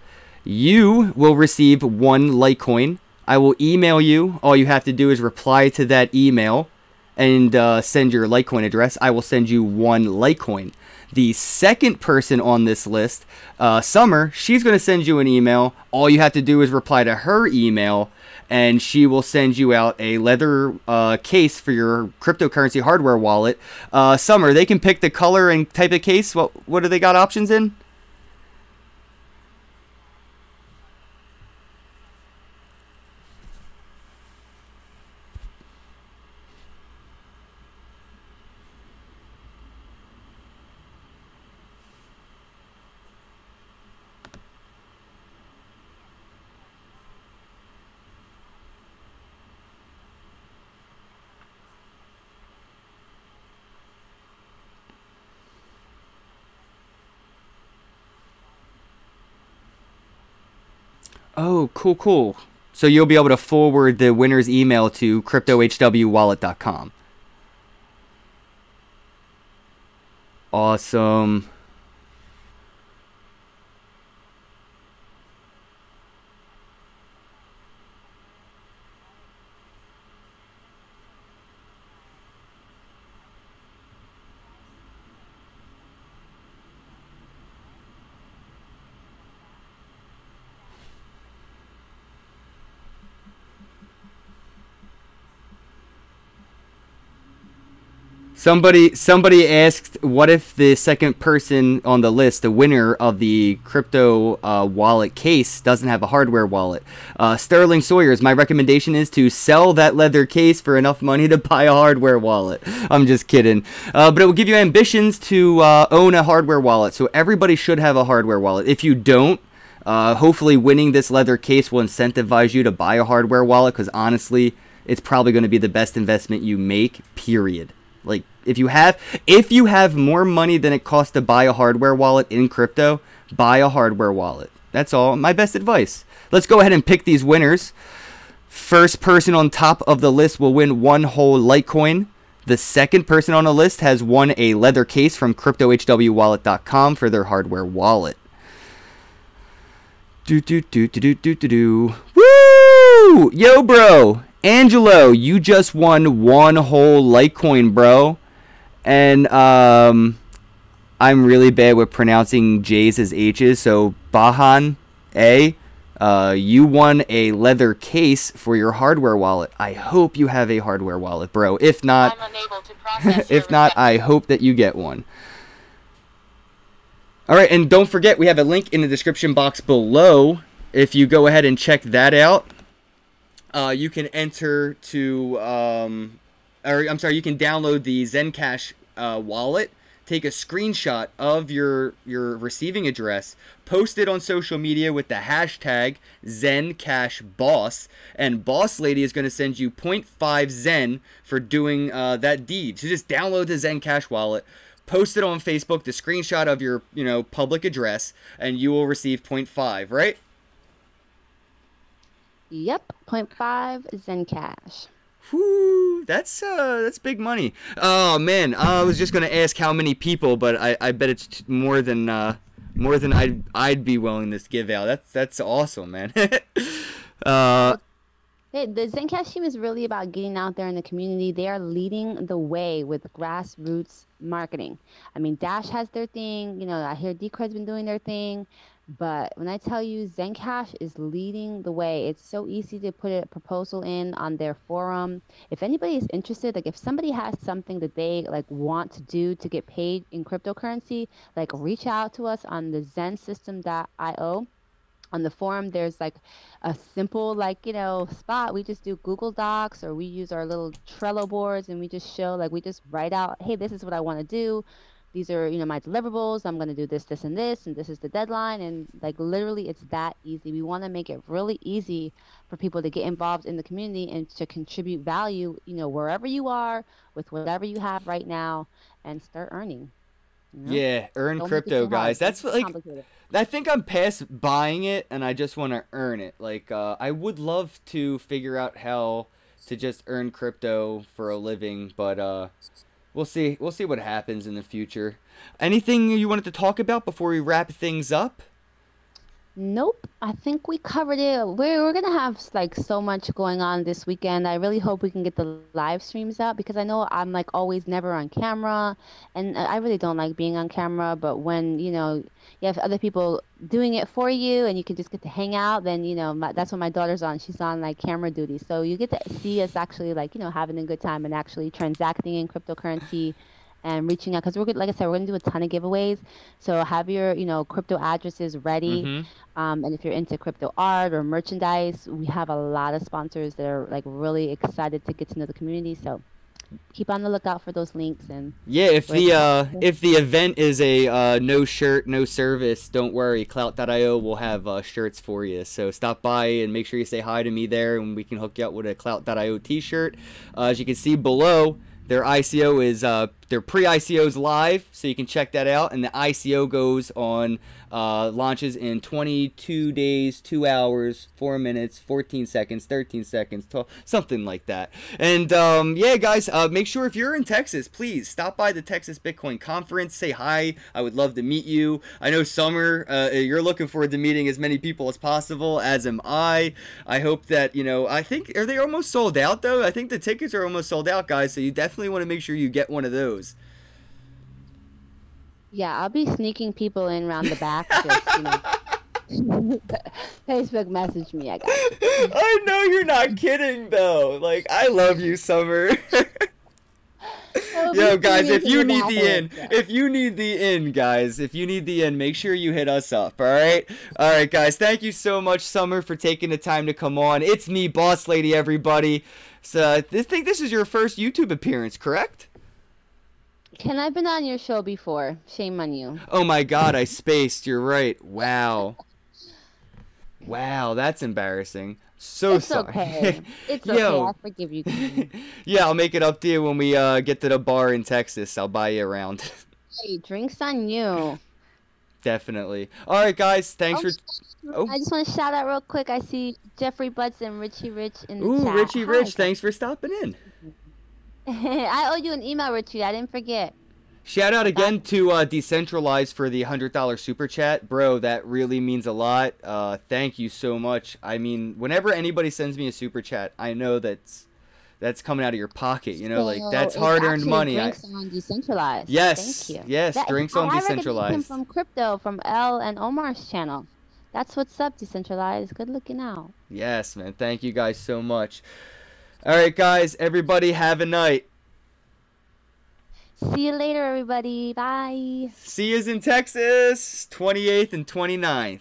you will receive one Litecoin. I will email you. All you have to do is reply to that email and send your Litecoin address. I will send you one Litecoin. The second person on this list, Summer, she's going to send you an email. All you have to do is reply to her email, and she will send you out a leather case for your cryptocurrency hardware wallet. Summer, they can pick the color and type of case. What do they got options in? Oh, cool, cool. So you'll be able to forward the winner's email to cryptohwwallet.com. Awesome. Somebody asked, what if the second person on the list, the winner of the crypto wallet case, doesn't have a hardware wallet? Sterling Sawyers, my recommendation is to sell that leather case for enough money to buy a hardware wallet. I'm just kidding. But it will give you ambitions to own a hardware wallet. So everybody should have a hardware wallet. If you don't, hopefully winning this leather case will incentivize you to buy a hardware wallet, because honestly, it's probably going to be the best investment you make, period. Like, if you have more money than it costs to buy a hardware wallet in crypto, buy a hardware wallet. That's all. My best advice. Let's go ahead and pick these winners. First person on top of the list will win one whole Litecoin. The second person on the list has won a leather case from cryptohwwallet.com for their hardware wallet. Woo! Yo, bro. Angelo, you just won one whole Litecoin, bro. And I'm really bad with pronouncing J's as H's, so Bahan A, you won a leather case for your hardware wallet. I hope you have a hardware wallet, bro. If not, I'm unable to process if not, I hope that you get one. All right, and don't forget, we have a link in the description box below. If you go ahead and check that out, you can enter to, you can download the Zencash wallet, take a screenshot of your receiving address, post it on social media with the hashtag ZencashBoss, and BOSSLADY is going to send you 0.5 Zen for doing that deed. So just download the Zencash wallet, post it on Facebook, the screenshot of your public address, and you will receive 0.5, right? Yep, 0.5 Zencash. Whoo, that's big money. Oh man, I was just gonna ask how many people, but I bet it's more than I'd be willing to give out. That's awesome, man. The Zencash team is really about getting out there in the community. They are leading the way with grassroots marketing. I mean, Dash has their thing. I hear Decred's been doing their thing. But when I tell you Zencash is leading the way, it's so easy to put a proposal in on their forum. If anybody is interested, like if somebody has something that they want to do to get paid in cryptocurrency, reach out to us on the zensystem.io. On the forum, there's a simple spot. We just do Google Docs, or we use our little Trello boards, and we just show, we just write out, hey, this is what I want to do. These are, my deliverables. I'm going to do this, this, and this, and this is the deadline. And literally, it's that easy. We want to make it really easy for people to get involved in the community and to contribute value, wherever you are with whatever you have right now, and start earning. Yeah, earn crypto, guys. That's I think I'm past buying it, and I just want to earn it. I would love to figure out how to just earn crypto for a living, but we'll see what happens in the future. Anything you wanted to talk about before we wrap things up? Nope. I think we covered it. We're gonna have so much going on this weekend. I really hope we can get the live streams out, because I know I'm always never on camera, and I really don't like being on camera. But when you have other people doing it for you, and you can just get to hang out, then that's what my daughter's on. She's on camera duty, so you get to see us actually having a good time and actually transacting in cryptocurrency. And reaching out, because like I said, we're gonna do a ton of giveaways. So have your crypto addresses ready. Mm-hmm. And if you're into crypto art or merchandise, we have a lot of sponsors that are really excited to get to know the community. So keep on the lookout for those links. And yeah, if the event is a no shirt, no service, don't worry. Clout.io will have shirts for you. So stop by and make sure you say hi to me there, and we can hook you up with a Clout.io t-shirt. As you can see below, their ICO is their pre-ICO is live, so you can check that out. And the ICO goes on launches in 22 days, 2 hours, 4 minutes, 14 seconds, 13 seconds, 12, something like that. And yeah, guys, make sure if you're in Texas, please stop by the Texas Bitcoin Conference. Say hi. I would love to meet you. I know Summer, you're looking forward to meeting as many people as possible, as am I. I hope that, I think, are they almost sold out, though? I think the tickets are almost sold out, guys, so you definitely want to make sure you get one of those. Yeah, I'll be sneaking people in around the back. Just, Facebook message me, I got it. I know you're not kidding, though. I love you, Summer. We'll be Yo, guys, streaming if to you the need the in, bathroom, so. if you need the in, guys, if you need the in, make sure you hit us up, all right? All right, guys, thank you so much, Summer, for taking the time to come on. It's me, Boss Lady, everybody. So, this is your first YouTube appearance, correct? Ken, I've been on your show before. Shame on you. Oh my God, I spaced. You're right. Wow. Wow, that's embarrassing. So It's sorry. okay. It's okay. Yo. I forgive you, Ken. Yeah, I'll make it up to you when we get to the bar in Texas. I'll buy you around. Hey, drinks on you. Definitely. All right, guys. Thanks for. Oh. I just want to shout out real quick. I see Jeffrey Butts and Richie Rich in the Ooh, chat. Richie Hi, Rich. Thanks for stopping in. I owe you an email, Richie. I didn't forget. Shout out again to Decentralized for the $100 super chat. Bro, that really means a lot. Thank you so much. I mean, whenever anybody sends me a super chat, I know that's coming out of your pocket, you know, like that's hard-earned money. Drinks on Decentralized. Yes. Thank you. Yes, drinks on Decentralized. I recognize him from crypto, from Elle and Omar's channel. That's what's up, Decentralized. Good looking out. Yes, man. Thank you guys so much. All right, guys. Everybody have a night. See you later, everybody. Bye. See yous in Texas, 28th and 29th.